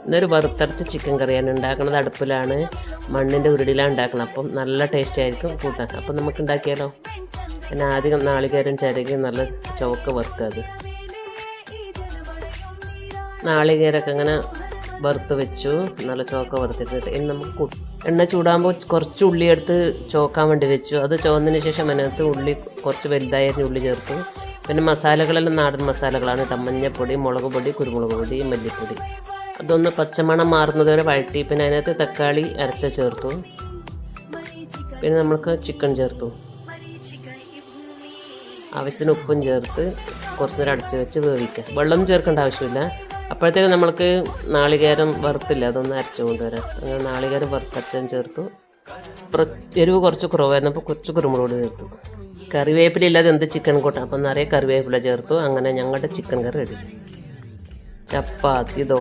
ഇന്നൊരു വറുത്തരച്ച ചിക്കൻ കറിയാണ് ഉണ്ടാക്കുന്നത്. അടുപ്പിലാണ്, മണ്ണിൻ്റെ ഉരുളിയിലാണ് ഉണ്ടാക്കുന്നത്. അപ്പം നല്ല ടേസ്റ്റ് ആയിരിക്കും കൂട്ടാൻ. അപ്പം നമുക്ക് ഉണ്ടാക്കിയാലോ. പിന്നെ ആദ്യം നാളികേരം ചിരകി നല്ല ചുവക്ക വറുക്കുക. അത് നാളികേരമൊക്കെ ഇങ്ങനെ വറുത്ത് വെച്ചു, നല്ല ചുവക്ക വറുത്തിട്ട് ഇനി നമുക്ക് എണ്ണ ചൂടാകുമ്പോൾ കുറച്ച് ഉള്ളി എടുത്ത് ചോക്കാൻ വേണ്ടി വെച്ചു. അത് ചുവന്നതിന് ശേഷം അതിനകത്ത് ഉള്ളി കുറച്ച് വലുതായിരുന്ന ഉള്ളി ചേർത്തു. പിന്നെ മസാലകളെല്ലാം നാടൻ മസാലകളാണ്. മഞ്ഞൾപ്പൊടി, മുളക് പൊടി, കുരുമുളക് പൊടി, മല്ലിപ്പൊടി. അതൊന്ന് പച്ചമണം മാറുന്നത് വരെ വഴറ്റി. പിന്നെ അതിനകത്ത് തക്കാളി അരച്ച ചേർത്തു. പിന്നെ നമുക്ക് ചിക്കൻ ചേർത്തു. ആവശ്യത്തിന് ഉപ്പും ചേർത്ത് കുറച്ച് നേരം അടച്ച് വെച്ച് വേവിക്കുക. വെള്ളം ചേർക്കേണ്ട ആവശ്യമില്ല. അപ്പോഴത്തേക്ക് നമ്മൾക്ക് നാളികേരം വറുത്തില്ല, അതൊന്ന് അരച്ചു കൊണ്ടുവരാം. അങ്ങനെ നാളികേരം വറുത്തരച്ചും ചേർത്തു. എരിവ് കുറച്ച് കുറവായിരുന്നു, അപ്പോൾ കുറച്ച് കുരുമുളക് പൊടി ചേർത്തു. കറിവേപ്പില ഇല്ലാതെ എന്ത് ചിക്കൻ കൂട്ടാം, അപ്പം നിറയെ കറിവേപ്പില ചേർത്തു. അങ്ങനെ ഞങ്ങളുടെ ചിക്കൻ കറി റെഡി. ചപ്പാത്തി